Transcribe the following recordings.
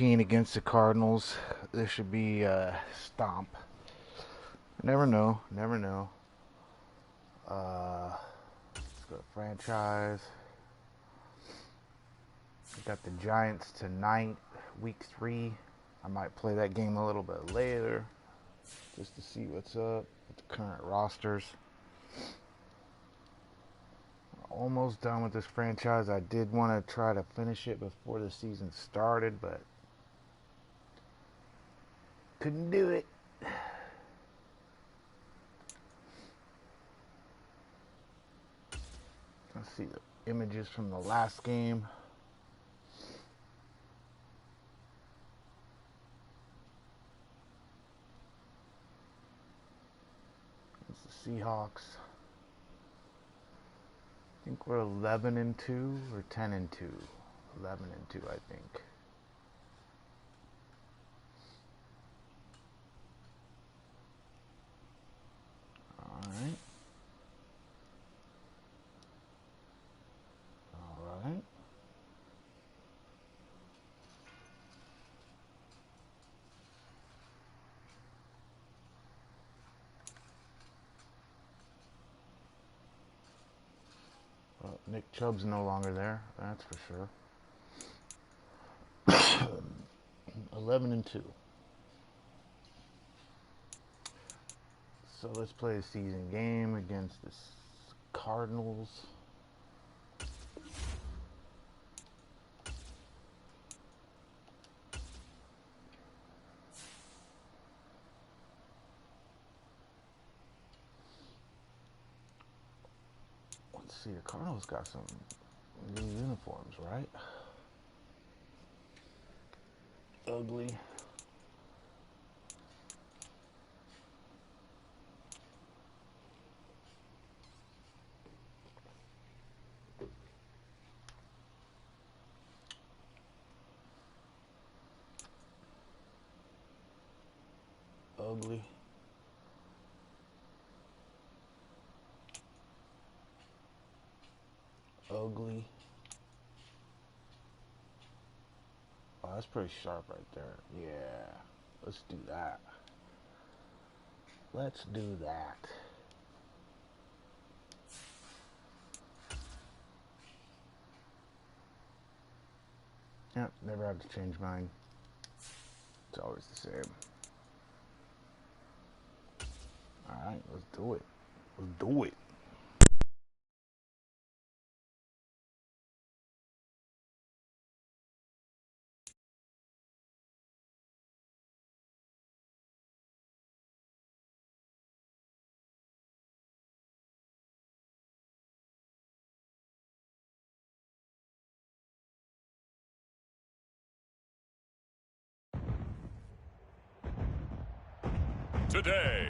Against the Cardinals. This should be a stomp. Never know. Never know. Let's go to franchise. We got the Giants tonight, week 3. I might play that game a little bit later just to see what's up with the current rosters. Almost done with this franchise. I did want to try to finish it before the season started, but couldn't do it. Let's see the images from the last game. It's the Seahawks. I think we're 11-2 or 10-2. 11-2, I think. Alright. Alright. Well, Nick Chubb's no longer there, that's for sure. 11-2. So let's play a season game against the Cardinals. Let's see, the Cardinals got some new uniforms, right? Ugly. Ugly. Ugly. Oh, that's pretty sharp right there. Yeah. Let's do that. Let's do that. Yep, never have to change mine. It's always the same. Alright, let's do it. Let's do it. Today,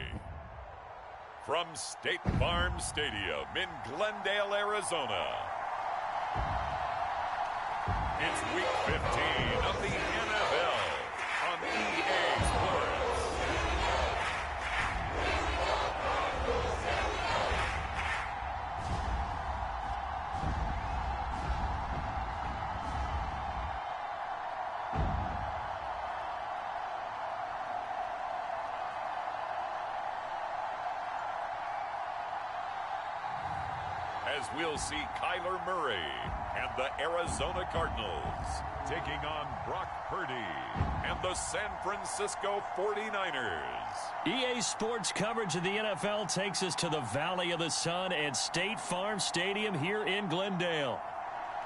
from State Farm Stadium in Glendale, Arizona, it's Week 15 of the NFL on EA Sports. As we'll see Kyler Murray and the Arizona Cardinals taking on Brock Purdy and the San Francisco 49ers. EA Sports coverage of the NFL takes us to the Valley of the Sun at State Farm Stadium here in Glendale.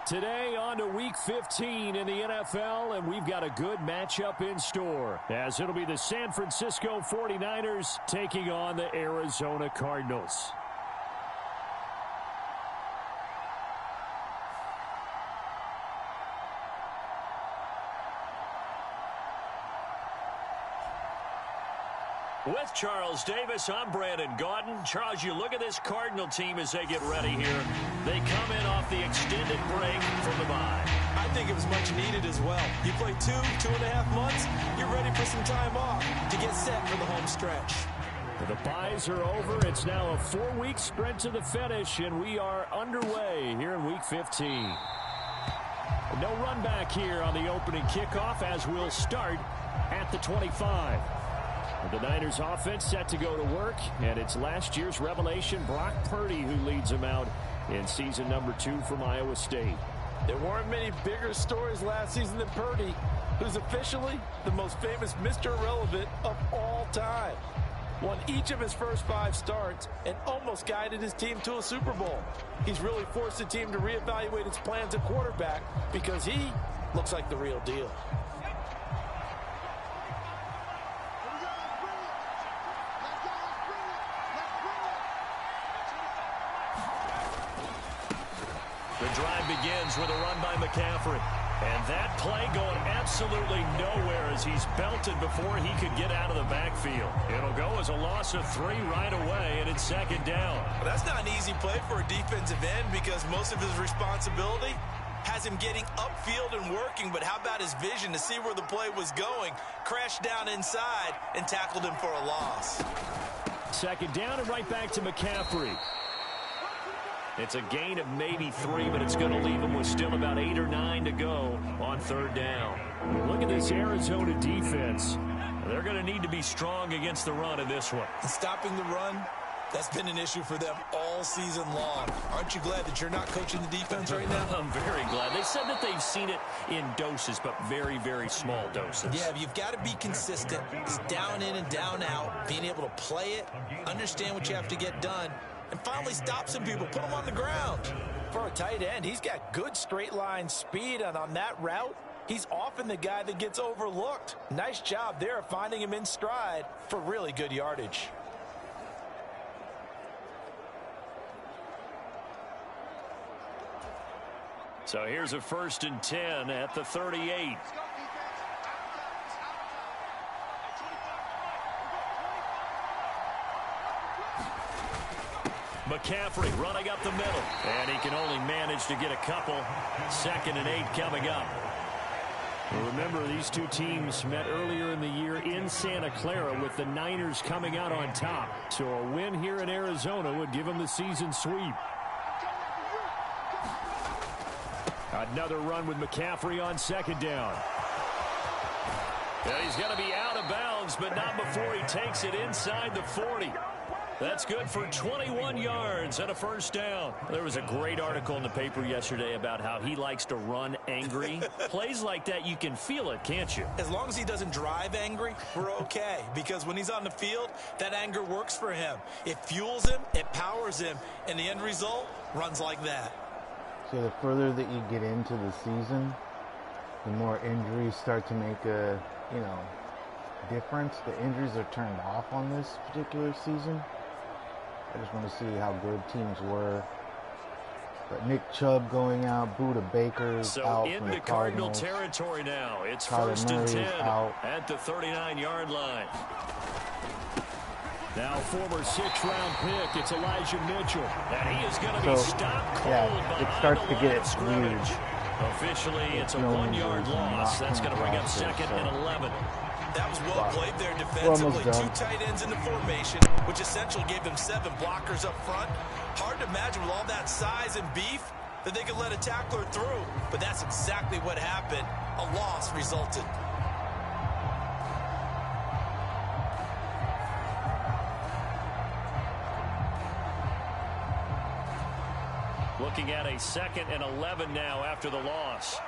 Today on to Week 15 in the NFL, and we've got a good matchup in store, as it'll be the San Francisco 49ers taking on the Arizona Cardinals. With Charles Davis, I'm Brandon Gaudin. Charles, you look at this Cardinal team as they get ready here. They come in off the extended break from the bye. I think it was much needed as well. You play 2.5 months, you're ready for some time off to get set for the home stretch. The byes are over. It's now a 4-week sprint to the finish, and we are underway here in Week 15. No run back here on the opening kickoff as we'll start at the 25. The Niners offense set to go to work, and it's last year's revelation, Brock Purdy, who leads them out in season number 2 from Iowa State. There weren't many bigger stories last season than Purdy, who's officially the most famous Mr. Irrelevant of all time. Won each of his first 5 starts and almost guided his team to a Super Bowl. He's really forced the team to reevaluate its plans at quarterback because he looks like the real deal. The drive begins with a run by McCaffrey. And that play going absolutely nowhere as he's belted before he could get out of the backfield. It'll go as a loss of 3 right away, and it's second down. Well, that's not an easy play for a defensive end because most of his responsibility has him getting upfield and working, but how about his vision to see where the play was going, crashed down inside, and tackled him for a loss. Second down and right back to McCaffrey. It's a gain of maybe 3, but it's going to leave them with still about 8 or 9 to go on third down. Look at this Arizona defense. They're going to need to be strong against the run in this one. And stopping the run, that's been an issue for them all season long. Aren't you glad that you're not coaching the defense right now? I'm very glad. They said that they've seen it in doses, but very, very small doses. Yeah, but you've got to be consistent. It's down in and down out, being able to play it, understand what you have to get done, and finally stop some people, put them on the ground. For a tight end, he's got good straight line speed, and on that route, he's often the guy that gets overlooked. Nice job there of finding him in stride for really good yardage. So here's a 1st and 10 at the 38. McCaffrey running up the middle, and he can only manage to get a couple. 2nd and 8 coming up. Well, remember, these two teams met earlier in the year in Santa Clara with the Niners coming out on top. So a win here in Arizona would give them the season sweep. Another run with McCaffrey on 2nd down. And he's going to be out of bounds, but not before he takes it inside the 40. That's good for 21 yards and a 1st down. There was a great article in the paper yesterday about how he likes to run angry. Plays like that, you can feel it, can't you? As long as he doesn't drive angry, we're okay. Because when he's on the field, that anger works for him. It fuels him, it powers him, and the end result runs like that. So the further that you get into the season, the more injuries start to make a, difference. The injuries are turned off on this particular season. I just want to see how good teams were. But Nick Chubb going out, Buda Baker's out from the Cardinal Cardinals. territory now. It's Kyler 1st and Murray's 10 out. at the 39-yard line. Now former 6th-round pick, it's Elijah Mitchell. And he is going to be stopped cold it starts to get weird. Officially, it's a 1-yard loss. That's going to bring up 2nd and 11. That was well played there defensively. 2 tight ends in the formation, which essentially gave them 7 blockers up front. Hard to imagine with all that size and beef that they could let a tackler through. But that's exactly what happened. A loss resulted. Looking at a 2nd and 11 now after the loss.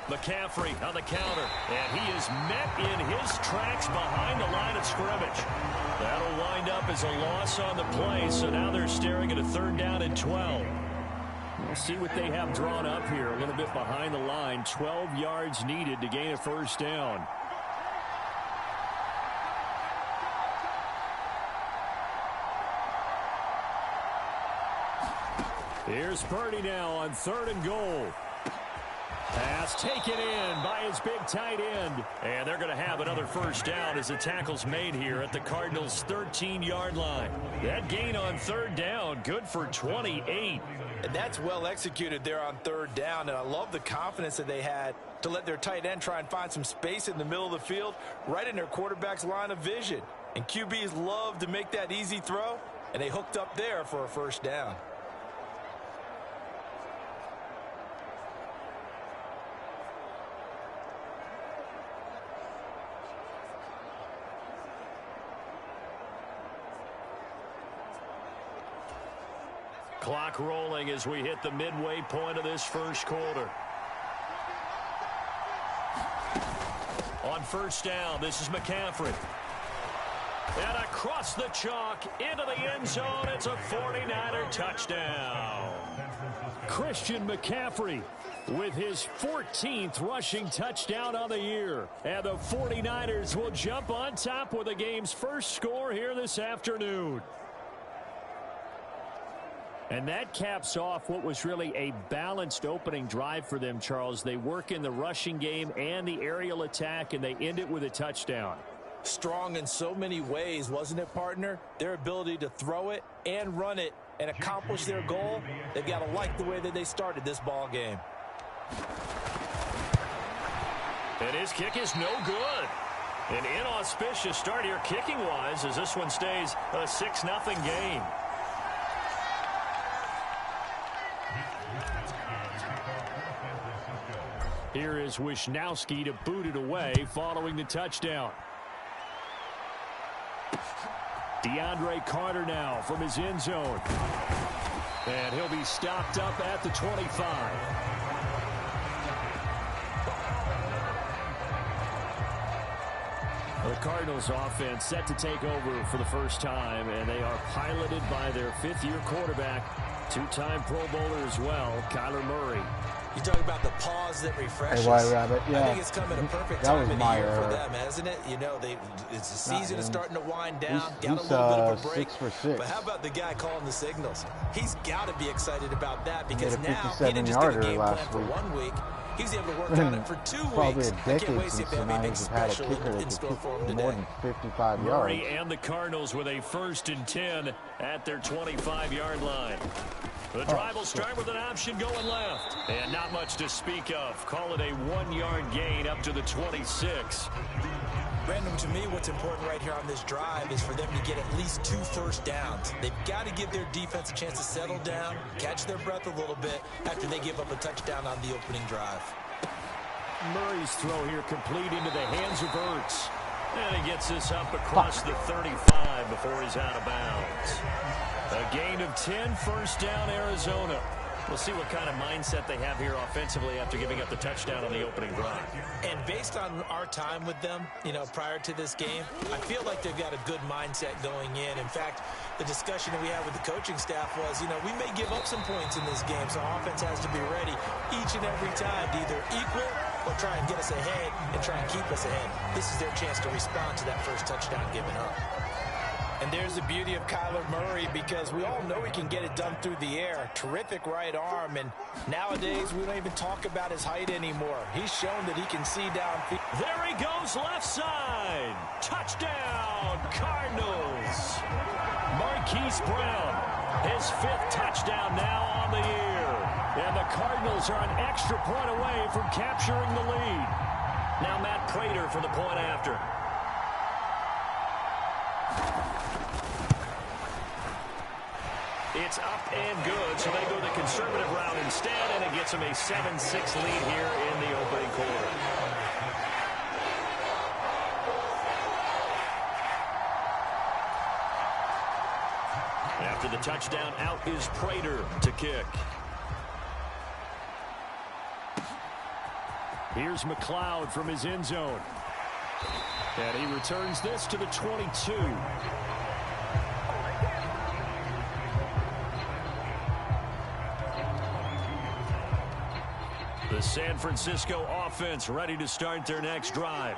McCaffrey on the counter, and he is met in his tracks behind the line of scrimmage. That'll wind up as a loss on the play, so now they're staring at a 3rd down and 12. We'll see what they have drawn up here, a little bit behind the line. 12 yards needed to gain a 1st down. Here's Purdy now on 3rd and goal. Pass taken in by his big tight end. And they're going to have another 1st down as the tackle's made here at the Cardinals' 13-yard line. That gain on 3rd down, good for 28. And that's well executed there on 3rd down. And I love the confidence that they had to let their tight end try and find some space in the middle of the field, right in their quarterback's line of vision. And QBs love to make that easy throw. And they hooked up there for a first down. Clock rolling as we hit the midway point of this first quarter. On first down, this is McCaffrey. And across the chalk into the end zone, it's a 49er touchdown. Christian McCaffrey with his 14th rushing touchdown on the year. And the 49ers will jump on top with the game's first score here this afternoon. And that caps off what was really a balanced opening drive for them, Charles. They work in the rushing game and the aerial attack, and they end it with a touchdown. Strong in so many ways, wasn't it, partner? Their ability to throw it and run it and accomplish their goal, they've got to like the way that they started this ball game. And his kick is no good. An inauspicious start here kicking-wise as this one stays a 6-0 game. Here is Wisnowski to boot it away following the touchdown. DeAndre Carter now from his end zone. And he'll be stopped up at the 25. The Cardinals offense set to take over for the first time, and they are piloted by their fifth-year quarterback, two-time Pro Bowler as well, Kyler Murray. You talk about the pause that refreshes. Hey, White Rabbit, yeah. I think it's come at a perfect time of the year for them, hasn't it? You know, it's the season is starting to wind down. Got a little bit of a break. 6 for 6. But how about the guy calling the signals? He's got to be excited about that because he now he didn't just get a game plan for 1 week. He's able to work on it for 2 weeks. Probably a decade I can't wait to see if they have anything since had a special kicker in that store could for him kick today. more than 55 yards. Murray and the Cardinals with a 1st and 10 at their 25-yard line. The drive will start with an option going left. And not much to speak of. Call it a 1-yard gain up to the 26. Brandon, to me, what's important right here on this drive is for them to get at least 2 first downs. They've got to give their defense a chance to settle down, catch their breath a little bit after they give up a touchdown on the opening drive. Murray's throw here complete into the hands of Ertz. And he gets this up across the 35 before he's out of bounds. A gain of 10, first down, Arizona. We'll see what kind of mindset they have here offensively after giving up the touchdown on the opening drive. And based on our time with them, you know, prior to this game, I feel like they've got a good mindset going in. In fact, the discussion that we had with the coaching staff was, you know, we may give up some points in this game, so offense has to be ready each and every time to either equal or try and get us ahead and try and keep us ahead. This is their chance to respond to that first touchdown given up. And there's the beauty of Kyler Murray because we all know he can get it done through the air. Terrific right arm, and nowadays we don't even talk about his height anymore. He's shown that he can see downfield. There he goes, left side. Touchdown, Cardinals. Marquise Brown, his 5th touchdown now on the year. And the Cardinals are an extra point away from capturing the lead. Now Matt Prater for the point after. It's up and good, so they go the conservative route instead, and it gets them a 7-6 lead here in the opening quarter. After the touchdown, out is Prater to kick. Here's McLeod from his end zone. And he returns this to the 22. The San Francisco offense ready to start their next drive.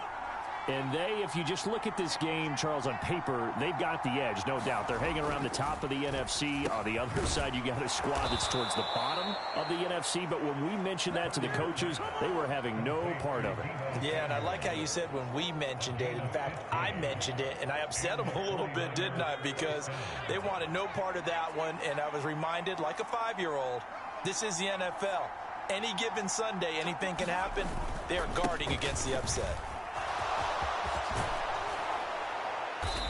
And they, if you just look at this game, Charles, on paper, they've got the edge, no doubt. They're hanging around the top of the NFC. On the other side, you got a squad that's towards the bottom of the NFC. But when we mentioned that to the coaches, they were having no part of it. Yeah, and I like how you said when we mentioned it. In fact, I mentioned it, and I upset them a little bit, didn't I? Because they wanted no part of that one, and I was reminded, like a 5-year-old, this is the NFL. Any given Sunday, anything can happen. They are guarding against the upset.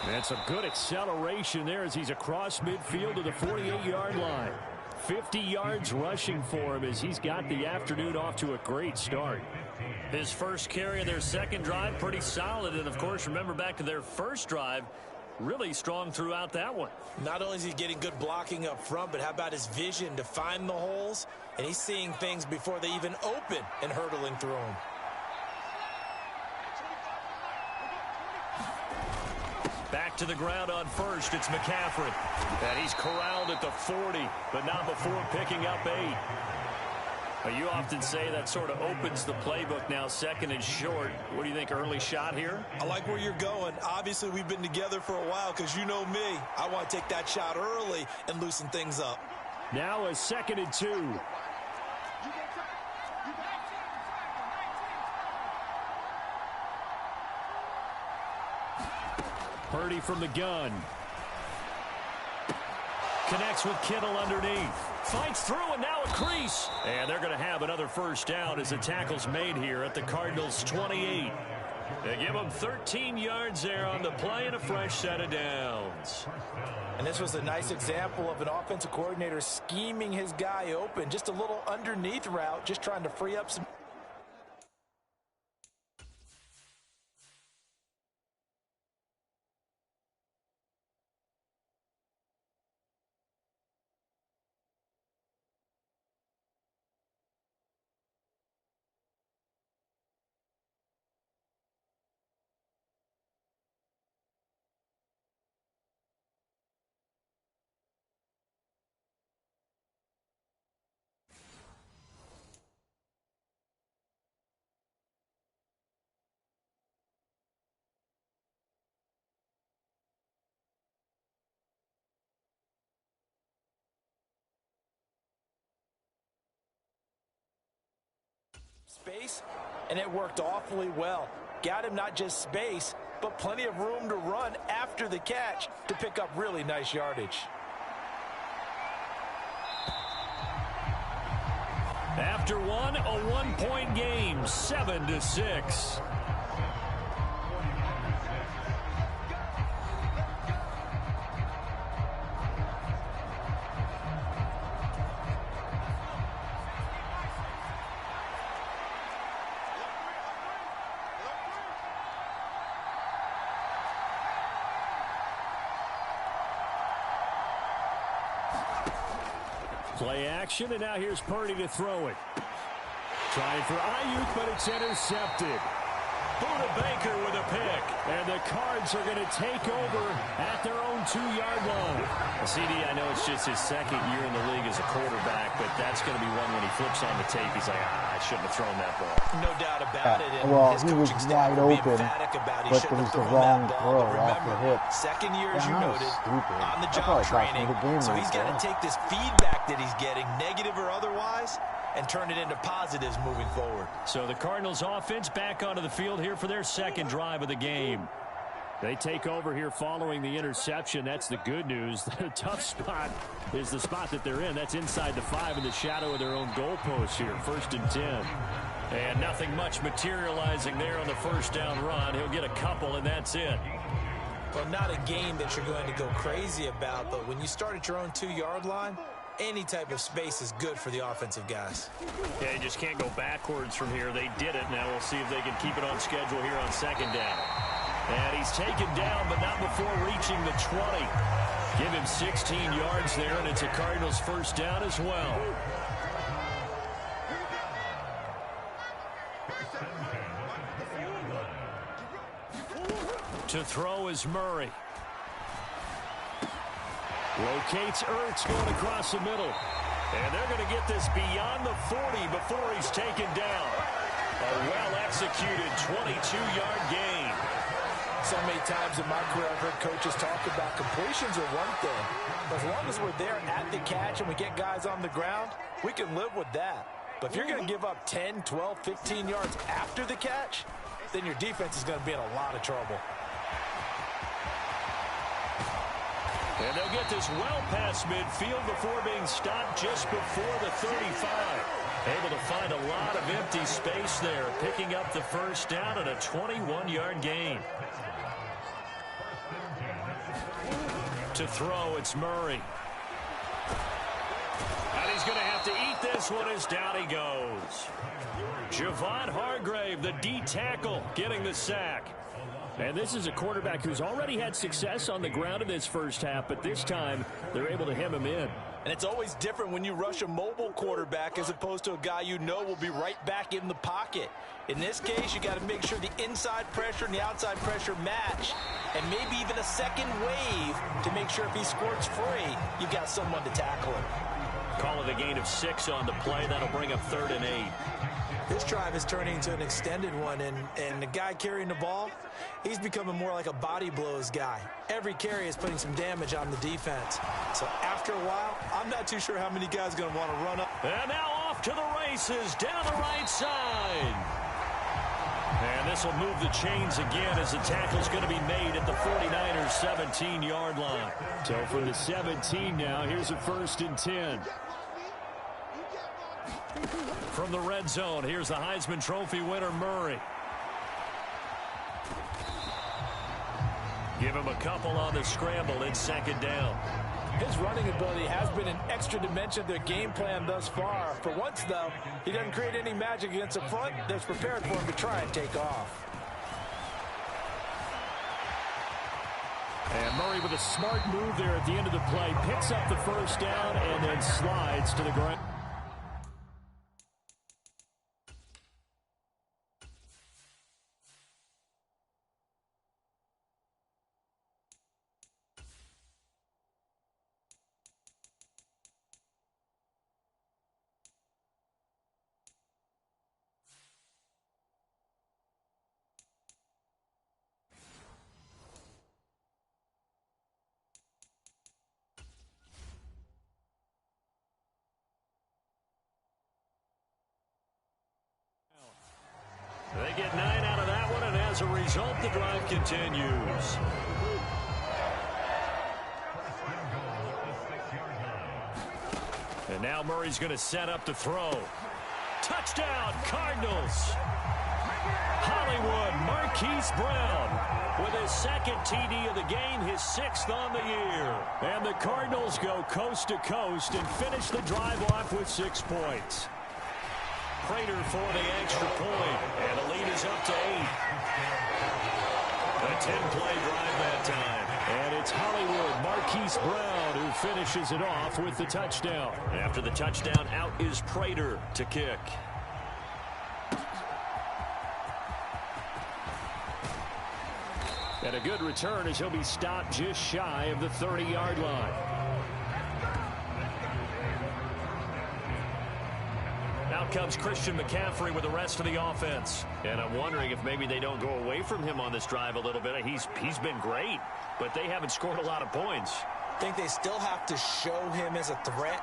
And some good acceleration there as he's across midfield to the 48-yard line. 50 yards rushing for him as he's got the afternoon off to a great start. His first carry of their second drive, pretty solid. And, of course, remember back to their first drive, really strong throughout that one. Not only is he getting good blocking up front, but how about his vision to find the holes? And he's seeing things before they even open and hurdling through them. Back to the ground on first. It's McCaffrey. And he's corralled at the 40, but not before picking up 8. You often say that sort of opens the playbook now, second and short. What do you think, early shot here? I like where you're going. Obviously, we've been together for a while because you know me. I want to take that shot early and loosen things up. Now a 2nd and 2. Purdy from the gun. Connects with Kittle underneath. Fights through and now a crease. And they're going to have another first down as the tackle's made here at the Cardinals' 28. They give them 13 yards there on the play and a fresh set of downs. And this was a nice example of an offensive coordinator scheming his guy open. Just a little underneath route, just trying to free up some. Space, and it worked awfully well. Got him not just space, but plenty of room to run after the catch to pick up really nice yardage. After one, a 1-point game, 7-6. Play action, and now here's Parody to throw it. Trying for Ayuk, but it's intercepted. Buda Baker with a pick, and the Cards are going to take over at their own 2-yard line. CD, I know it's just his second year in the league as a quarterback, but that's going to be one when he flips on the tape, he's like, I shouldn't have thrown that ball. No doubt about it. And well, his he was wide open, but it was the wrong throw off the hip. Second year, as you noted, on the job training. So he's got to take this feedback that he's getting, negative or otherwise, and turn it into positives moving forward. So the Cardinals offense back onto the field here for their second drive of the game. They take over here following the interception. That's the good news. The tough spot is the spot that they're in. That's inside the 5 in the shadow of their own goalpost here. 1st and 10. And nothing much materializing there on the first down run. He'll get a couple, and that's it. Well, not a game that you're going to go crazy about, but when you start at your own 2-yard line, any type of space is good for the offensive guys. Yeah, you just can't go backwards from here. They did it. Now we'll see if they can keep it on schedule here on second down. And he's taken down, but not before reaching the 20. Give him 16 yards there, and it's a Cardinals first down as well. To throw is Murray. Locates Ertz going across the middle. And they're going to get this beyond the 40 before he's taken down. A well-executed 22-yard gain. So many times in my career I've heard coaches talk about completions are one thing. But as long as we're there at the catch and we get guys on the ground, we can live with that. But if you're going to give up 10, 12, 15 yards after the catch, then your defense is going to be in a lot of trouble. And they'll get this well past midfield before being stopped just before the 35. Able to find a lot of empty space there, picking up the first down and a 21-yard gain. To throw, it's Murray. And he's going to have to eat this one as down he goes. Javon Hargrave, the D tackle, getting the sack. And this is a quarterback who's already had success on the ground in this first half, but this time they're able to hem him in. And it's always different when you rush a mobile quarterback as opposed to a guy you know will be right back in the pocket. In this case, you got to make sure the inside pressure and the outside pressure match, and maybe even a second wave to make sure if he squirts free, you've got someone to tackle him. Call it a gain of 6 on the play. That'll bring up 3rd and 8. This drive is turning into an extended one, and the guy carrying the ball, he's becoming more like a body blows guy. Every carry is putting some damage on the defense. So after a while, I'm not too sure how many guys are going to want to run up. And now off to the races down the right side. And this will move the chains again as the tackle's going to be made at the 49ers 17-yard line. So from the 17 now, here's a 1st and 10. From the red zone, here's the Heisman Trophy winner, Murray. Give him a couple on the scramble. It's 2nd down. His running ability has been an extra dimension of their game plan thus far. For once, though, he doesn't create any magic against the front that's prepared for him to try and take off. And Murray with a smart move there at the end of the play. Picks up the 1st down and then slides to the ground. They get 9 out of that one, and as a result, the drive continues. And now Murray's going to set up to throw. Touchdown, Cardinals. Hollywood Marquise Brown with his 2nd TD of the game, his 6th on the year. And the Cardinals go coast to coast and finish the drive off with 6 points. Prater for the extra point, and the lead is up to 8. A 10-play drive that time. And it's Hollywood Marquise Brown who finishes it off with the touchdown. After the touchdown, out is Prater to kick. And a good return as he'll be stopped just shy of the 30-yard line. Out comes Christian McCaffrey with the rest of the offense. And I'm wondering if maybe they don't go away from him on this drive a little bit. He's been great, but they haven't scored a lot of points. I think they still have to show him as a threat.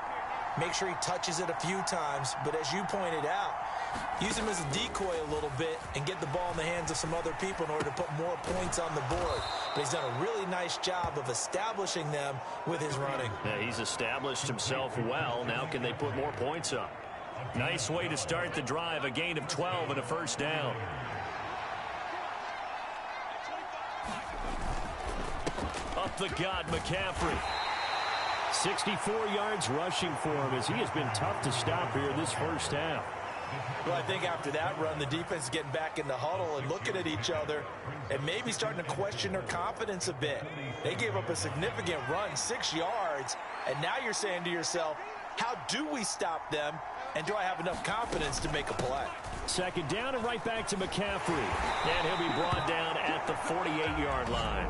Make sure he touches it a few times. But as you pointed out, use him as a decoy a little bit and get the ball in the hands of some other people in order to put more points on the board. But he's done a really nice job of establishing them with his running. Yeah, he's established himself well. Now can they put more points up? Nice way to start the drive, a gain of 12 and a 1st down. Up the gut, McCaffrey. 64 yards rushing for him as he has been tough to stop here this first half. Well, I think after that run, the defense is getting back in the huddle and looking at each other and maybe starting to question their confidence a bit. They gave up a significant run, 6 yards, and now you're saying to yourself, how do we stop them, and do I have enough confidence to make a play? 2nd down and right back to McCaffrey. And he'll be brought down at the 48-yard line.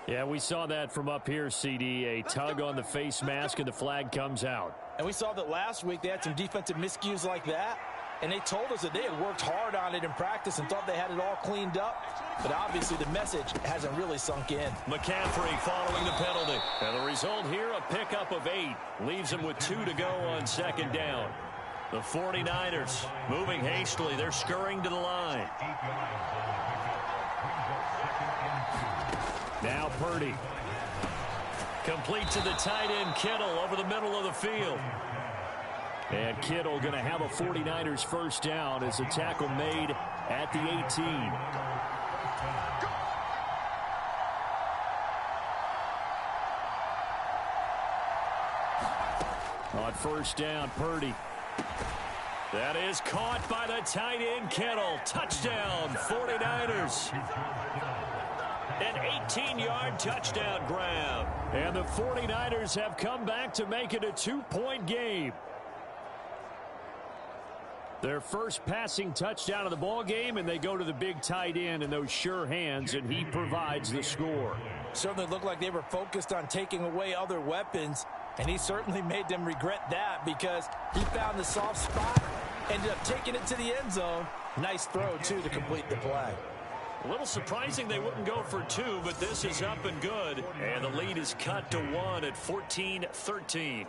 Yeah, we saw that from up here, CD. A tug on the face mask, and the flag comes out. And we saw that last week they had some defensive miscues like that. And they told us that they had worked hard on it in practice and thought they had it all cleaned up. But obviously the message hasn't really sunk in. McCaffrey following the penalty. And the result here, a pickup of 8. Leaves them with 2 to go on 2nd down. The 49ers moving hastily. They're scurrying to the line. Now Purdy. Complete to the tight end Kittle over the middle of the field. And Kittle going to have a 49ers first down as a tackle made at the 18. On first down, Parody. That is caught by the tight end, Kittle. Touchdown, 49ers. An 18-yard touchdown grab. And the 49ers have come back to make it a 2-point game. Their first passing touchdown of the ball game, and they go to the big tight end in those sure hands, and he provides the score. Certainly looked like they were focused on taking away other weapons, and he certainly made them regret that because he found the soft spot, ended up taking it to the end zone. Nice throw, too, to complete the play. A little surprising they wouldn't go for 2, but this is up and good. And the lead is cut to 1 at 14-13.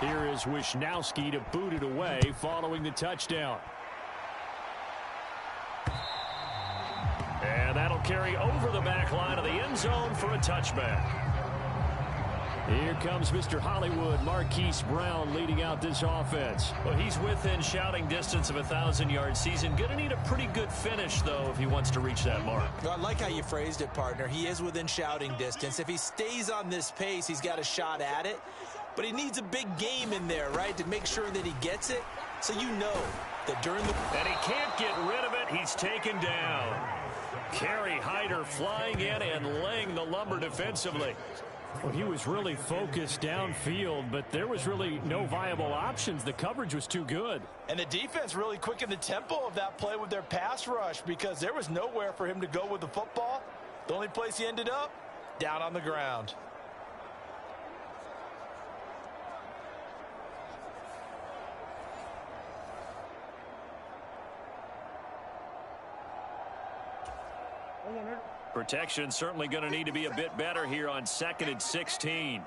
Here is Wisnowski to boot it away following the touchdown. And that'll carry over the back line of the end zone for a touchback. Here comes Mr. Hollywood, Marquise Brown, leading out this offense. Well, he's within shouting distance of a 1,000-yard season. Going to need a pretty good finish, though, if he wants to reach that mark. Well, I like how you phrased it, partner. He is within shouting distance. If he stays on this pace, he's got a shot at it. But he needs a big game in there, right, to make sure that he gets it. So you know that during the... And he can't get rid of it. He's taken down. Kerry Hyder flying in and laying the lumber defensively. Well, he was really focused downfield, but there was really no viable options. The coverage was too good. And the defense really quickened the tempo of that play with their pass rush because there was nowhere for him to go with the football. The only place he ended up, down on the ground. Protection certainly going to need to be a bit better here on 2nd and 16.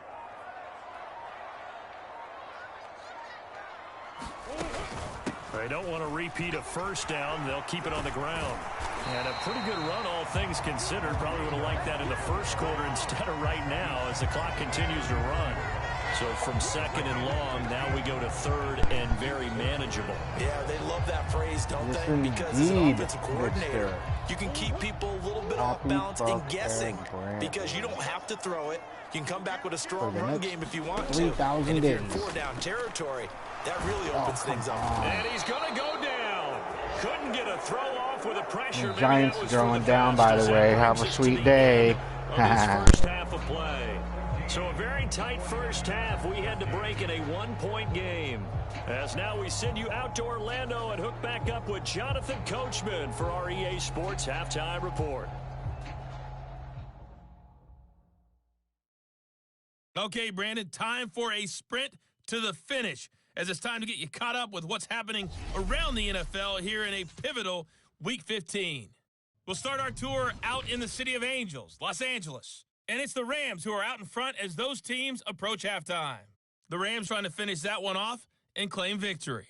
They don't want to repeat a first down. They'll keep it on the ground. And a pretty good run, all things considered. Probably would have liked that in the first quarter instead of right now as the clock continues to run. So from 2nd and long, now we go to 3rd and very manageable. Yeah, they love that phrase, don't Yes, they? Because as an indeed, offensive coordinator, Mr. you can keep people a little bit off balance and guessing because you don't have to throw it. You can come back with a strong run game if you want to. 3,000 and if you're in days. 4-down territory, that really opens things up. And he's going to go down. Couldn't get a throw off with a pressure. The Giants throwing down, by the way. Have a sweet day. First half of play. So a very tight first half. We had to break in a 1-point game. As now we send you out to Orlando and hook back up with Jonathan Coachman for our EA Sports Halftime Report. Okay, Brandon, time for a sprint to the finish as it's time to get you caught up with what's happening around the NFL here in a pivotal Week 15. We'll start our tour out in the City of Angels, Los Angeles. And it's the Rams who are out in front as those teams approach halftime. The Rams trying to finish that one off and claim victory.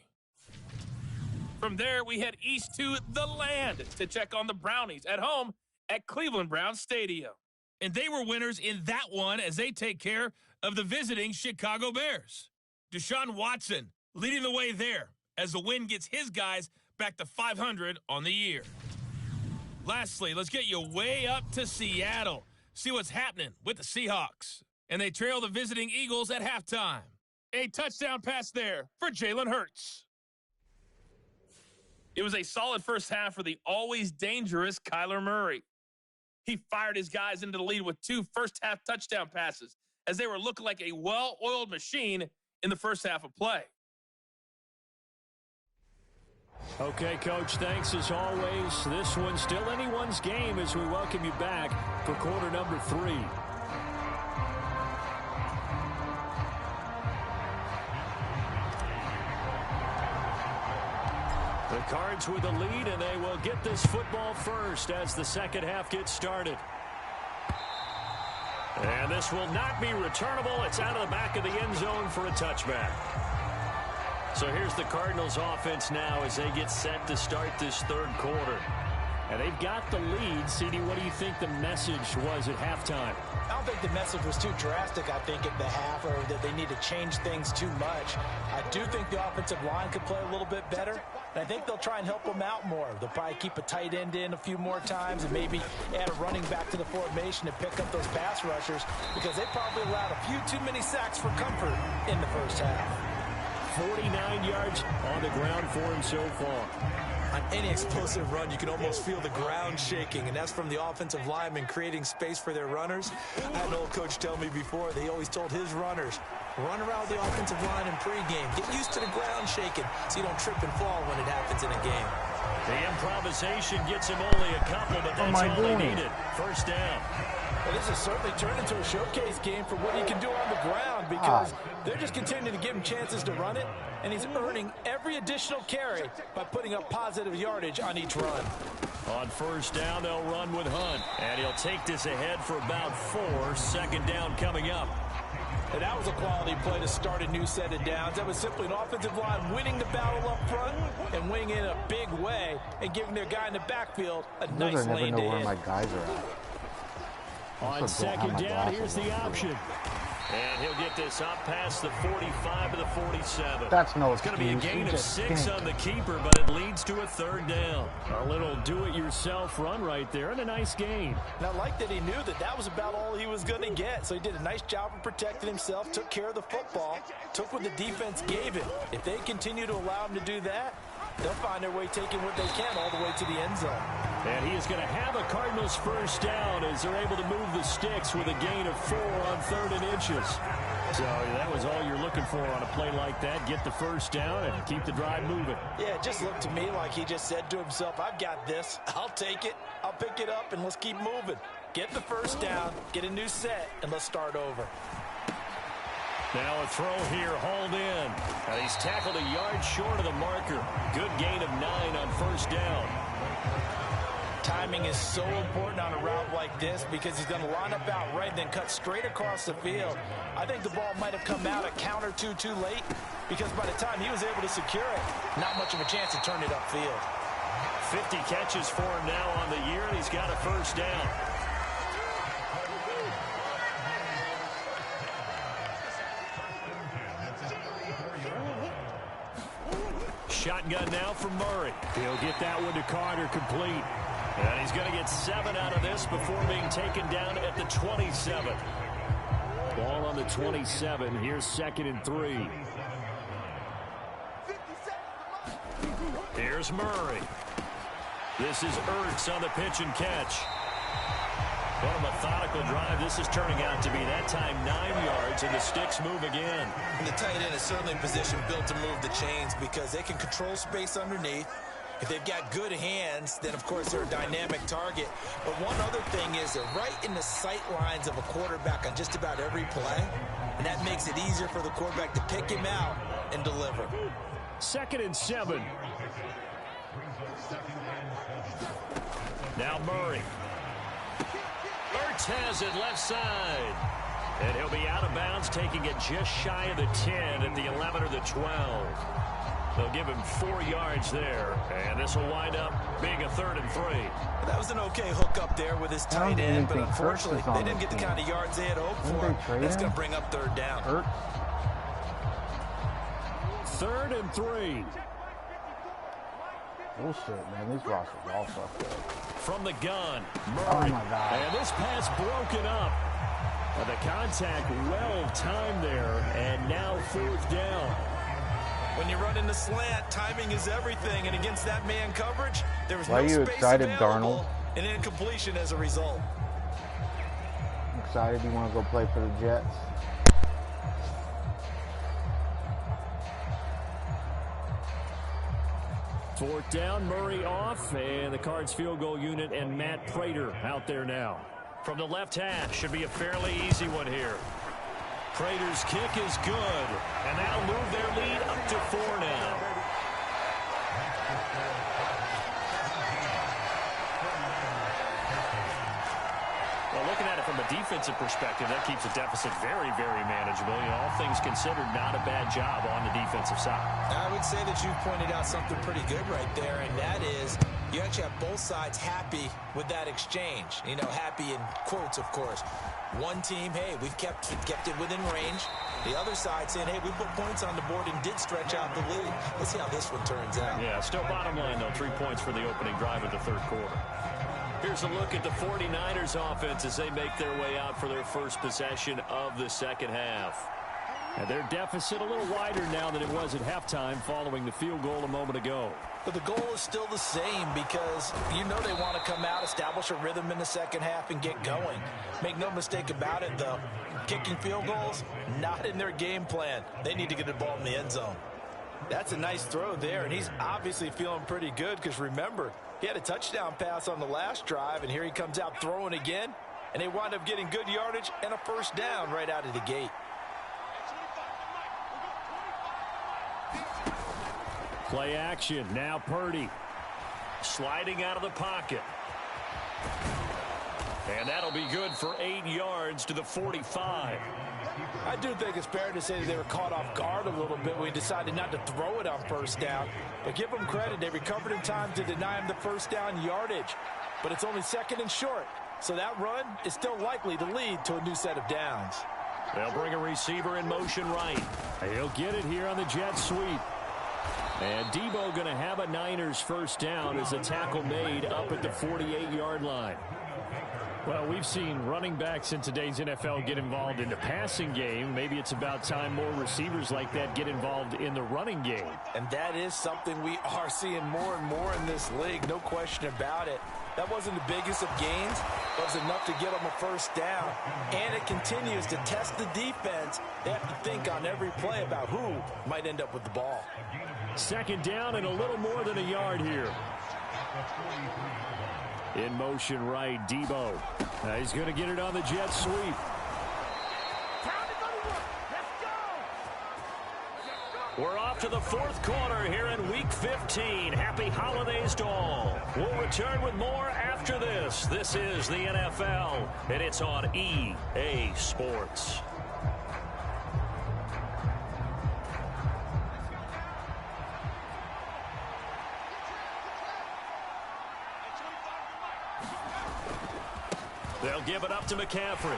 From there, we head east to the land to check on the Brownies at home at Cleveland Browns Stadium. And they were winners in that one as they take care of the visiting Chicago Bears. Deshaun Watson leading the way there as the win gets his guys back to 500 on the year. Lastly, let's get you way up to Seattle. See what's happening with the Seahawks. And they trail the visiting Eagles at halftime. A touchdown pass there for Jalen Hurts. It was a solid first half for the always dangerous Kyler Murray. He fired his guys into the lead with 2 first-half touchdown passes as they were looking like a well-oiled machine in the first half of play. Okay, Coach, thanks as always. This one's still anyone's game as we welcome you back for quarter number 3. The Cards with the lead, and they will get this football first as the second half gets started. And this will not be returnable. It's out of the back of the end zone for a touchback. So here's the Cardinals offense now as they get set to start this third quarter. And they've got the lead. CD, what do you think the message was at halftime? I don't think the message was too drastic, I think, at the half, or that they need to change things too much. I do think the offensive line could play a little bit better, and I think they'll try and help them out more. They'll probably keep a tight end in a few more times and maybe add a running back to the formation to pick up those pass rushers, because they probably allowed a few too many sacks for comfort in the first half. 49 yards on the ground for him so far. On any explosive run, you can almost feel the ground shaking, and that's from the offensive linemen creating space for their runners. I had an old coach tell me before, they always told his runners, run around the offensive line in pregame. Get used to the ground shaking so you don't trip and fall when it happens in a game. The improvisation gets him only a couple, but that's all they needed. First down. Well, this has certainly turned into a showcase game for what he can do on the ground, because they're just continuing to give him chances to run it, and he's earning every additional carry by putting up positive yardage on each run. On first down, they'll run with Hunt, and he'll take this ahead for about 4. Second down coming up. And that was a quality play to start a new set of downs. That was simply an offensive line winning the battle up front and winning in a big way and giving their guy in the backfield a nice lane to hit. I never know where my guys are at. On second down, here's the option. And he'll get this up past the 45 to the 47. That's no It's going to be a excuse. gain of 6 on the keeper, but it leads to a third down. A little do-it-yourself run right there, and a nice gain. And I like that he knew that that was about all he was going to get. So he did a nice job of protecting himself, took care of the football, took what the defense gave him. If they continue to allow him to do that, they'll find their way taking what they can all the way to the end zone. And he is going to have a Cardinals first down as they're able to move the sticks with a gain of 4 on 3rd and inches. So that was all you're looking for on a play like that. Get the first down and keep the drive moving. Yeah, it just looked to me like he just said to himself, I've got this. I'll take it. I'll pick it up, and let's keep moving. Get the first down, get a new set, and let's start over. Now a throw here, hauled in. And he's tackled a yard short of the marker. Good gain of 9 on first down. Timing is so important on a route like this, because he's going to line up out right and then cut straight across the field. I think the ball might have come out a count or two too late, because by the time he was able to secure it, not much of a chance to turn it upfield. 50 catches for him now on the year, and he's got a first down. Shotgun now from Murray. He'll get that one to Carter, complete. And he's going to get 7 out of this before being taken down at the 27. Ball on the 27. Here's 2nd and 3. Here's Murray. This is Ertz on the pitch and catch. What a methodical drive this is turning out to be. That time 9 yards, and the sticks move again. And the tight end is certainly in position built to move the chains, because they can control space underneath. If they've got good hands, then of course they're a dynamic target. But one other thing is they're right in the sight lines of a quarterback on just about every play, and that makes it easier for the quarterback to pick him out and deliver. 2nd and 7. Now Murray. Ertz has it left side. And he'll be out of bounds, taking it just shy of the 10 at the 11 or the 12. They'll give him 4 yards there, and this will wind up being a 3rd and 3. That was an okay hook up there with his tight end, but unfortunately they didn't get the kind of yards they had hoped for. That's going to bring up 3rd down. 3rd and 3. Bullshit, man. These rosters all fucked up. From the gun, Murray. Oh, my God. And this pass broken up. And the contact well timed there, and now 4th down. When you run in the slant, timing is everything, and against that man coverage, there was Why no are you space excited, available, Darnold? and incompletion as a result. Excited? You want to go play for the Jets? Fourth down, Murray off, and the Cards field goal unit and Matt Prater out there now. From the left hash, should be a fairly easy one here. Prater's kick is good, and that'll move their lead up to 4 now. Well, looking at it from a defense offensive perspective, that keeps the deficit very, very manageable. You know, all things considered, not a bad job on the defensive side. I would say that you've pointed out something pretty good right there, and that is you actually have both sides happy with that exchange. You know, happy in quotes, of course. One team, hey, we've kept it within range. The other side saying, hey, we put points on the board and did stretch out the lead. Let's see how this one turns out. Yeah, still bottom line, though, 3 points for the opening drive of the third quarter. Here's a look at the 49ers offense as they make their way out for their first possession of the second half. And their deficit a little wider now than it was at halftime following the field goal a moment ago. But the goal is still the same because you know they want to come out, establish a rhythm in the second half, and get going. Make no mistake about it, though. Kicking field goals, not in their game plan. They need to get the ball in the end zone. That's a nice throw there, and he's obviously feeling pretty good because, remember, he had a touchdown pass on the last drive, and here he comes out throwing again, and they wind up getting good yardage and a first down right out of the gate. Play action. Now Parody. Sliding out of the pocket. And that'll be good for 8 yards to the 45. I do think it's fair to say that they were caught off guard a little bit when he decided not to throw it on first down. But give them credit. They recovered in time to deny him the first down yardage. But it's only second and short. So that run is still likely to lead to a new set of downs. They'll bring a receiver in motion right. He'll get it here on the jet sweep. And Debo going to have a Niners first down as a tackle made up at the 48-yard line. Well, we've seen running backs in today's NFL get involved in the passing game. Maybe it's about time more receivers like that get involved in the running game. And that is something we are seeing more and more in this league, no question about it. That wasn't the biggest of gains, but it was enough to get them a first down. And it continues to test the defense. They have to think on every play about who might end up with the ball. Second down and a little more than a yard here. In motion right, Debo. He's going to get it on the jet sweep. We're off to the fourth quarter here in Week 15. Happy holidays to all. We'll return with more after this. This is the NFL, and it's on EA Sports. They'll give it up to McCaffrey.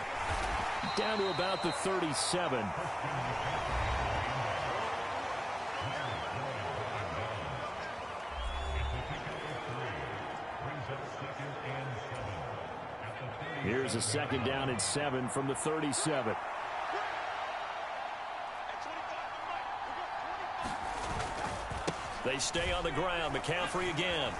Down to about the 37. Here's a second down and 7 from the 37. They stay on the ground. McCaffrey again.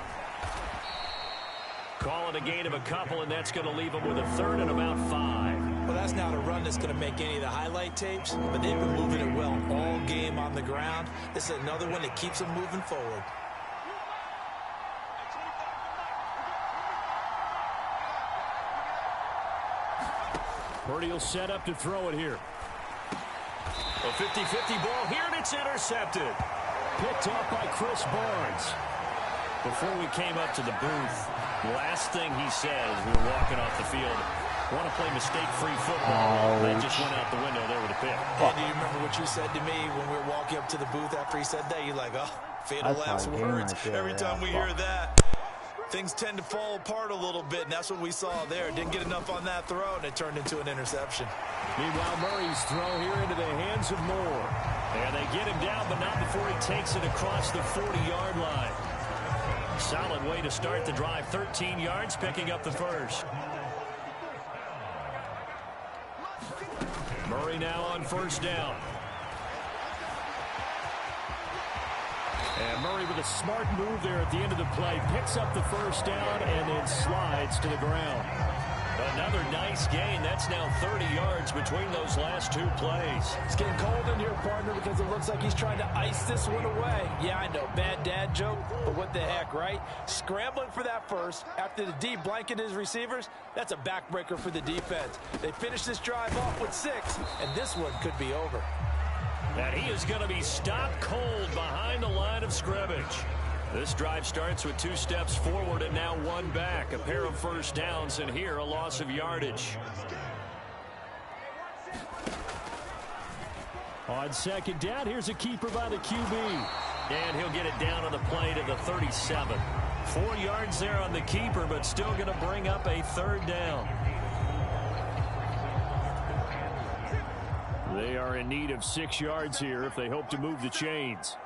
Call it a gain of a couple, and that's going to leave them with a third and about 5. Well, that's not a run that's going to make any of the highlight tapes, but they've been moving it well all game on the ground. This is another one that keeps them moving forward. Parody will set up to throw it here. A 50-50 ball here, and it's intercepted. Picked off by Chris Barnes. Before we came up to the booth, last thing he said as we were walking off the field, want to play mistake-free football. That just went out the window there with a pick. And do you remember what you said to me when we were walking up to the booth after he said that? You're like, oh, fatal last words. Every time we hear that, things tend to fall apart a little bit, and that's what we saw there. Didn't get enough on that throw, and it turned into an interception. Meanwhile, Murray's throw here into the hands of Moore. And they get him down, but not before he takes it across the 40-yard line. Solid way to start the drive. 13 yards, picking up the first. Murray now on first down. And Murray with a smart move there at the end of the play. Picks up the first down and then slides to the ground. Another nice gain. That's now 30 yards between those last two plays. It's getting cold in here, partner, because it looks like he's trying to ice this one away. Yeah, I know, bad dad joke, but what the heck, right? Scrambling for that first after the D blanket his receivers, that's a backbreaker for the defense. They finish this drive off with 6, and this one could be over. And he is going to be stopped cold behind the line of scrimmage. This drive starts with 2 steps forward and now 1 back. A pair of first downs, and here a loss of yardage. On second down, here's a keeper by the QB. And he'll get it down on the play to the 37. 4 yards there on the keeper, but still going to bring up a third down. They are in need of 6 yards here if they hope to move the chains.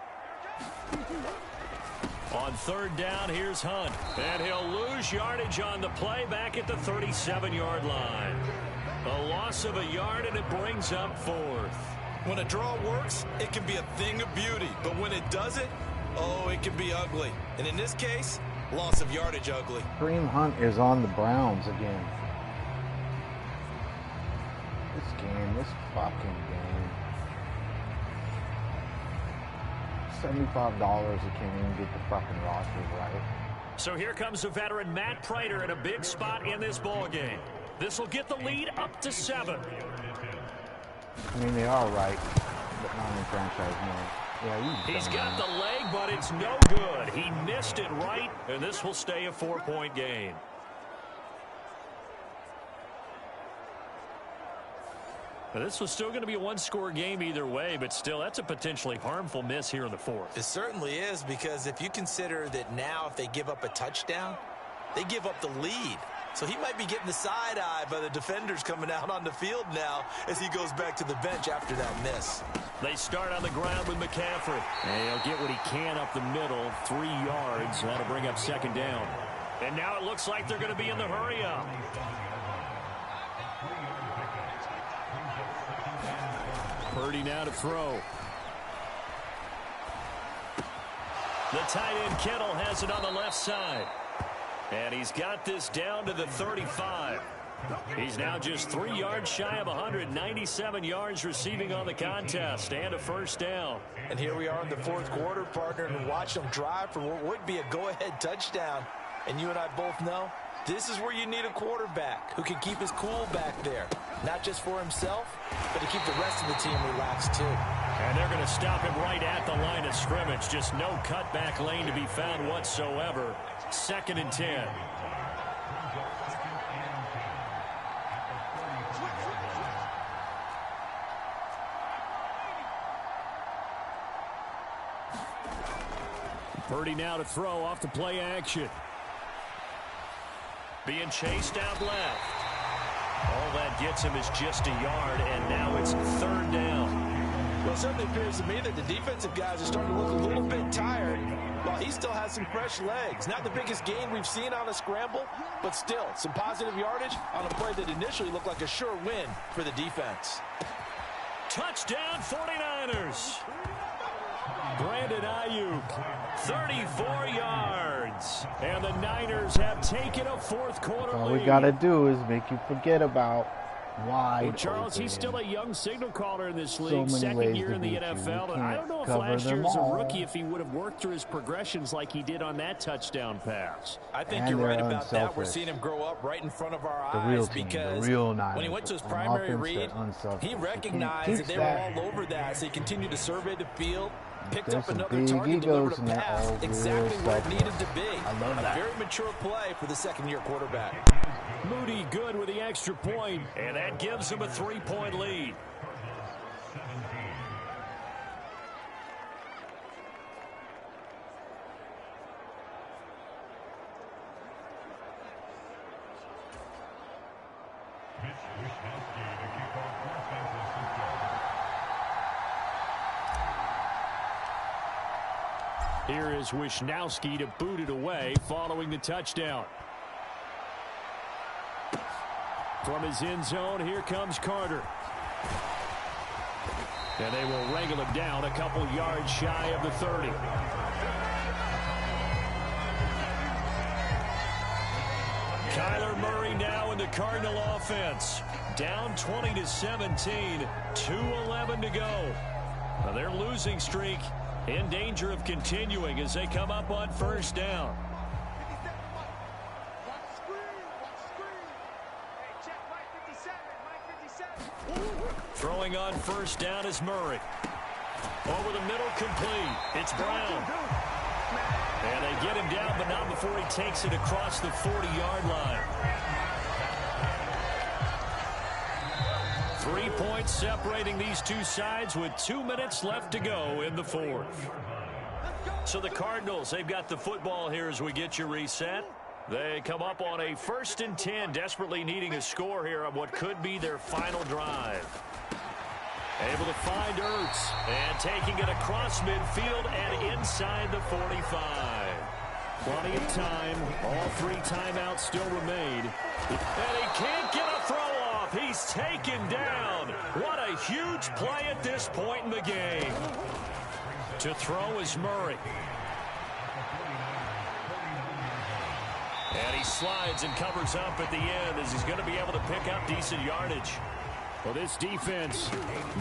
On third down, here's Hunt. And he'll lose yardage on the play back at the 37-yard line. A loss of a yard, and it brings up fourth. When a draw works, it can be a thing of beauty. But when it doesn't, oh, it can be ugly. And in this case, loss of yardage ugly. Kareem Hunt is on the Browns again. This fucking game. $75, I can't even get the fucking rosters right. So here comes the veteran Matt Prater in a big spot in this ball game. This will get the lead up to 7. I mean, they are right, but not in franchise mode. Yeah, he's got the leg, but it's no good. He missed it right, and this will stay a 4-point game. Now, this was still going to be a one-score game either way, but still, that's a potentially harmful miss here in the fourth. It certainly is, because if you consider that now if they give up a touchdown, they give up the lead. So he might be getting the side-eye by the defenders coming out on the field now as he goes back to the bench after that miss. They start on the ground with McCaffrey. And he'll get what he can up the middle, 3 yards. That'll bring up second down. And now it looks like they're going to be in the hurry-up. Parody now to throw. The tight end Kittle has it on the left side. And he's got this down to the 35. He's now just 3 yards shy of 197 yards receiving on the contest and a first down. And here we are in the fourth quarter, partner, and watch them drive for what would be a go-ahead touchdown. And you and I both know this is where you need a quarterback who can keep his cool back there. Not just for himself, but to keep the rest of the team relaxed too. And they're going to stop him right at the line of scrimmage. Just no cutback lane to be found whatsoever. 2nd and 10. Parody now to throw off the play action. Being chased out left. All that gets him is just a yard, and now it's third down. Well, it certainly appears to me that the defensive guys are starting to look a little bit tired, while he still has some fresh legs. Not the biggest gain we've seen on a scramble, but still some positive yardage on a play that initially looked like a sure win for the defense. Touchdown 49ers. Brandon Ayuk, 34 yards. And the Niners have taken a fourth quarter lead. All we got to do is make you forget about wide Well, Charles, open. he's still a young signal caller in this So league, many second ways year to in the beat you. NFL. You And I can't don't know if cover last year them as a all. rookie, if he would have worked through his progressions like he did on that touchdown pass. I think And you're right they're about that. We're unselfish. seeing him grow up right in front of our The real eyes team, because the real when he Niners. went to his On primary offense, read, they're unselfish. he You can't recognized that teach they that. were all over that, so he continued to survey the field, picked There's up some another big target, delivered egos a and they're pass all real exactly where it selfless. needed to be. I love A that. very mature play for the second-year quarterback. Moody good with the extra point, and that gives him a 3-point lead. Here is Wisnowski to boot it away following the touchdown. From his end zone, here comes Carter. And they will wrangle him down a couple yards shy of the 30. Kyler Murray now in the Cardinal offense. Down 20-17, 2:11 to go. Now their losing streak in danger of continuing as they come up on first down. Throwing on first down is Murray. Over the middle, complete. It's Brown. And they get him down, but not before he takes it across the 40-yard line. 3 points separating these two sides with 2 minutes left to go in the fourth. So the Cardinals, they've got the football here as we get you reset. They come up on a 1st and 10, desperately needing a score here on what could be their final drive. Able to find Ertz, and taking it across midfield and inside the 45. Plenty of time. All 3 timeouts still remain. And he can't get a throw off. He's taken down. What a huge play at this point in the game. To throw is Murray. And he slides and covers up at the end as he's going to be able to pick up decent yardage. Well, this defense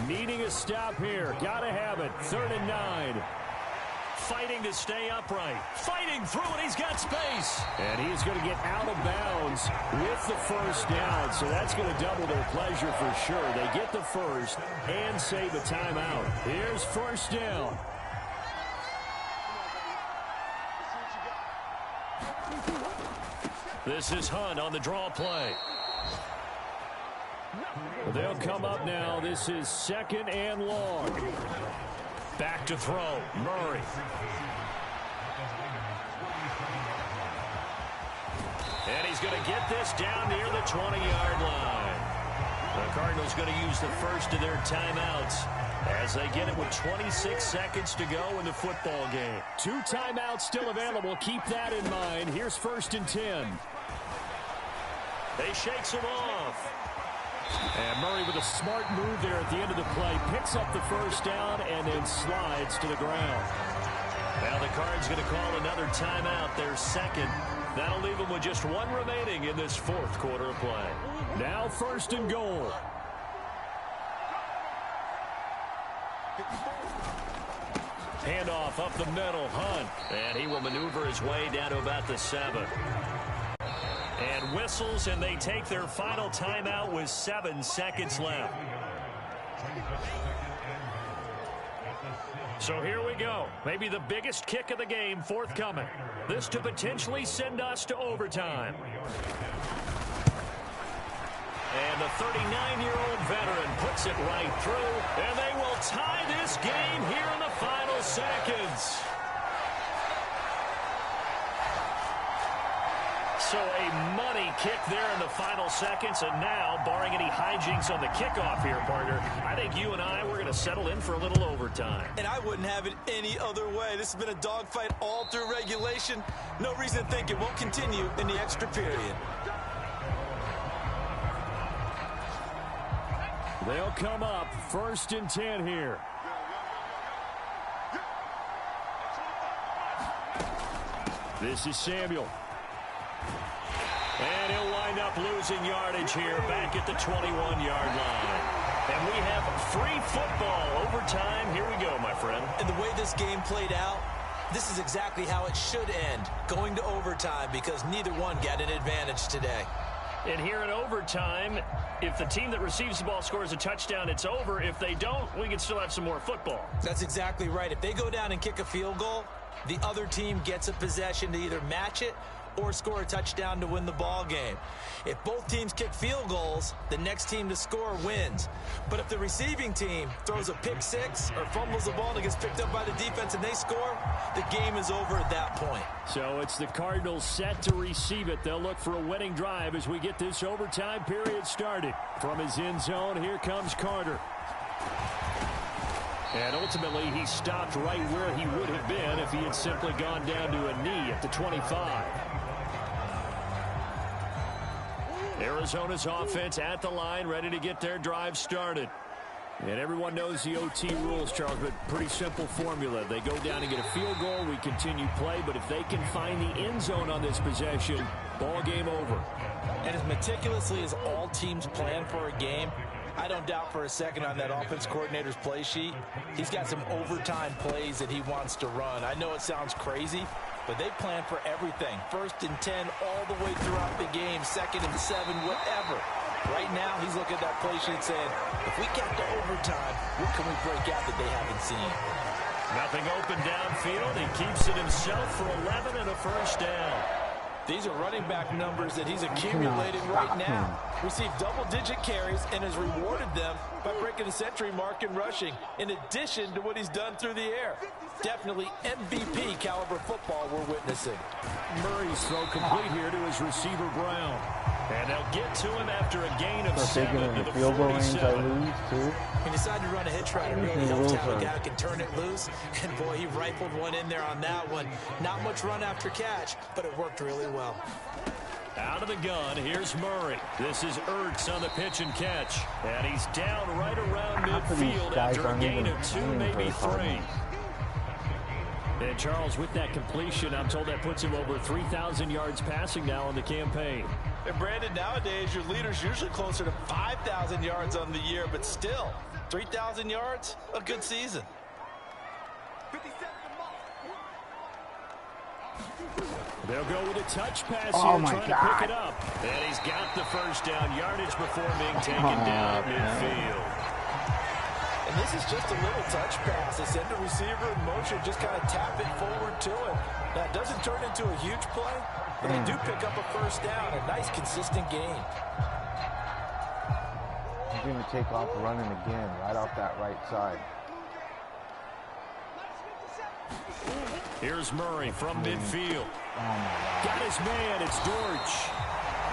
needing a stop here. Got to have it. 3rd and 9. Fighting to stay upright. Fighting through it. He's got space. And he's going to get out of bounds with the first down. So that's going to double their pleasure for sure. They get the first and save a timeout. Here's 1st down. This is Hunt on the draw play. They'll come up now. This is 2nd and long. Back to throw. Murray. And he's going to get this down near the 20-yard line. The Cardinals going to use the first of their timeouts as they get it with 26 seconds to go in the football game. 2 timeouts still available. Keep that in mind. Here's 1st and 10. They shakes him off. And Murray with a smart move there at the end of the play. Picks up the first down and then slides to the ground. Now the Cards going to call another timeout, their 2nd. That'll leave them with just 1 remaining in this 4th quarter of play. Now 1st and goal. Handoff up the middle, Hunt. And he will maneuver his way down to about the 7. And whistles, and they take their final timeout with 7 seconds left. So here we go. Maybe the biggest kick of the game forthcoming. This to potentially send us to overtime. And the 39-year-old veteran puts it right through, and they will tie this game here in the final seconds. So a money kick there in the final seconds, and now, barring any hijinks on the kickoff here, partner, I think you and I, we're going to settle in for a little overtime. And I wouldn't have it any other way. This has been a dogfight all through regulation. No reason to think it won't continue in the extra period. They'll come up 1st and 10 here. This is Samuel. And he'll wind up losing yardage here back at the 21-yard line. And we have free football overtime. Here we go, my friend. And the way this game played out, this is exactly how it should end, going to overtime, because neither one got an advantage today. And here in overtime, if the team that receives the ball scores a touchdown, it's over. If they don't, we can still have some more football. That's exactly right. If they go down and kick a field goal, the other team gets a possession to either match it or score a touchdown to win the ball game. If both teams kick field goals, the next team to score wins. But if the receiving team throws a pick 6 or fumbles the ball and it gets picked up by the defense and they score, the game is over at that point. So it's the Cardinals set to receive it. They'll look for a winning drive as we get this overtime period started. From his end zone, here comes Carter. And ultimately, he stopped right where he would have been if he had simply gone down to a knee at the 25. Arizona's offense at the line, ready to get their drive started. And everyone knows the OT rules, Charles, but pretty simple formula. They go down and get a field goal, we continue play, but if they can find the end zone on this possession, ball game over. And as meticulously as all teams plan for a game, I don't doubt for a second on that offense coordinator's play sheet, he's got some overtime plays that he wants to run. I know it sounds crazy, but they plan for everything. 1st and 10 all the way throughout the game, 2nd and 7, whatever. Right now, he's looking at that play sheet saying, if we get to overtime, what can we break out that they haven't seen? Nothing open downfield. He keeps it himself for 11 and a first down. These are running back numbers that he's accumulating right now. received double-digit carries and has rewarded them by breaking the century mark in rushing, in addition to what he's done through the air. Definitely MVP caliber football we're witnessing. Murray's throw complete here to his receiver Brown. And they'll get to him after a gain of 7 to the field goal range, I 47. lose too. He decided to run a hitch right and really helped have a guy who can turn it loose. And boy, he rifled one in there on that one. Not much run after catch, but it worked really well. Out of the gun, here's Murray. This is Ertz on the pitch and catch. And he's down right around midfield after a gain of 2, maybe 3. And Charles, with that completion, I'm told that puts him over 3,000 yards passing now in the campaign. And Brandon, nowadays, your leader's usually closer to 5,000 yards on the year, but still, 3,000 yards, a good season. They'll go with a touch pass here, trying to pick it up. And he's got the first down yardage before being taken down midfield. And this is just a little touch pass. They send the receiver in motion, just kind of tap it forward to him. Now, it doesn't turn into a huge play, but they do pick up a first down, a nice, consistent gain. He's going to take off running again, right off that right side. Here's Murray from midfield. Oh my God. Got his man, it's Dortch.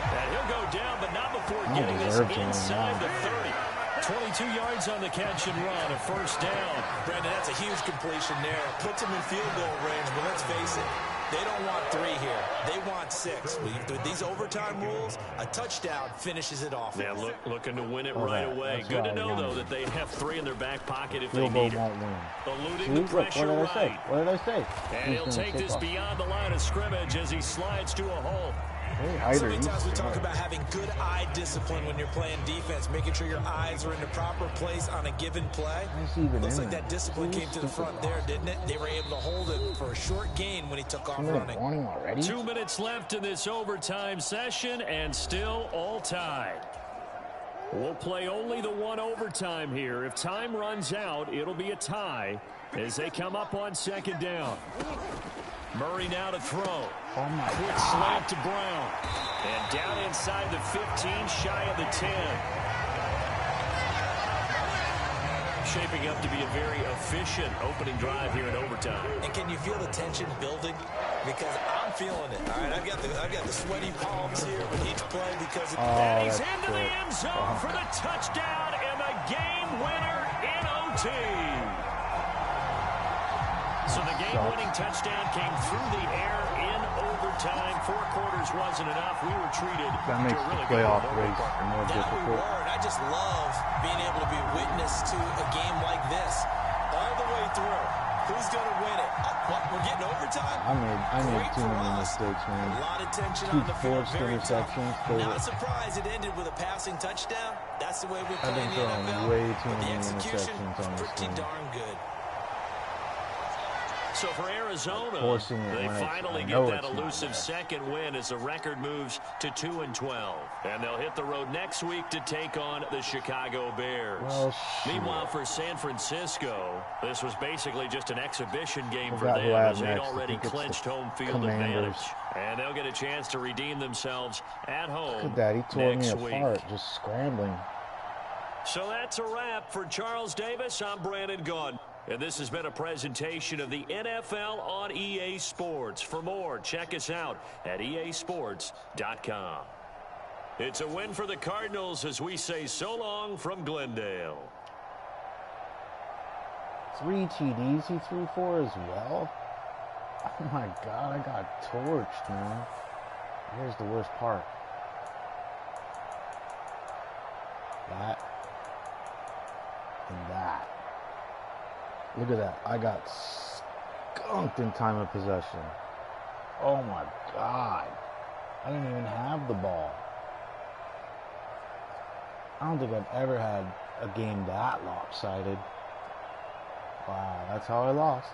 And he'll go down, but not before getting us inside the 30. 22 yards on the catch and run, a first down. Brandon, that's a huge completion there. Puts them in field goal range, but let's face it, they don't want 3 here. They want 6. With these overtime rules, a touchdown finishes it off. Yeah, looking to win it right away. Good to know, though, that they have 3 in their back pocket if they Field need goal it. won't win. Eluding the pressure right. What did I say? And he'll take this beyond the line of scrimmage as he slides to a hole. So many times we talk about having good eye discipline when you're playing defense, making sure your eyes are in the proper place on a given play. Looks like that discipline came to the front there, didn't it? They were able to hold it for a short gain when he took off running. 2 minutes left in this overtime session, and still all tied. We'll play only the one overtime here. If time runs out, it'll be a tie as they come up on second down. Murray now to throw. Oh my Quick God. slant to Brown. And down inside the 15, shy of the 10. Shaping up to be a very efficient opening drive here in overtime. And can you feel the tension building? Because I'm feeling it. All right, I've got the sweaty palms here with each play because and he's into the end zone for the touchdown and the game winner in OT. So the game-winning touchdown came through the air in overtime. 4 quarters wasn't enough. We were treated That makes to a really the playoff good race more that we difficult. were. And I just love being able to be witness to a game like this all the way through. Who's going to win it? What, we're getting overtime? I made Great too for many us. mistakes, man. A lot of tension 2 on the field. forced Very tough. interceptions. Not surprised it ended with a passing touchdown. That's the way we play I've been in the throwing NFL. way too But the many execution interceptions on this pretty team. darn good. So for Arizona, Forcing it they when finally I get know that it's not elusive there. second win as the record moves to 2-12. And they'll hit the road next week to take on the Chicago Bears. Well, Meanwhile, for San Francisco, this was basically just an exhibition game for Forgot who I them have as they'd next. I already think it's the clinched home field Commanders. advantage. And they'll get a chance to redeem themselves at home Look at that. He tore me next week. apart just scrambling. So that's a wrap for Charles Davis. I'm Brandon Gaudin. And this has been a presentation of the NFL on EA Sports. For more, check us out at easports.com. It's a win for the Cardinals as we say so long from Glendale. 3 TDs he threw for as well. Oh my God, I got torched, man. Here's the worst part. That and that. Look at that. I got skunked in time of possession. Oh my God. I didn't even have the ball. I don't think I've ever had a game that lopsided. Wow, that's how I lost.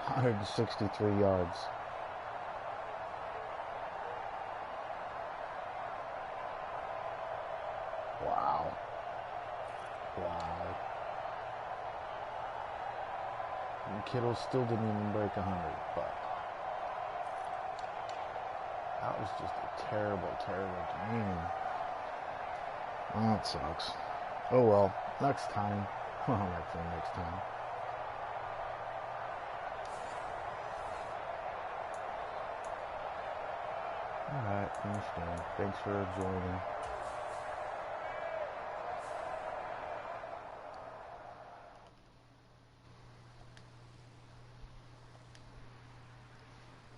$163 yards. Wow. Kittle still didn't even break 100, but that was just a terrible, terrible game. That sucks. Oh well, next time. Well, that's the next time. Alright, finished game. Thanks for joining.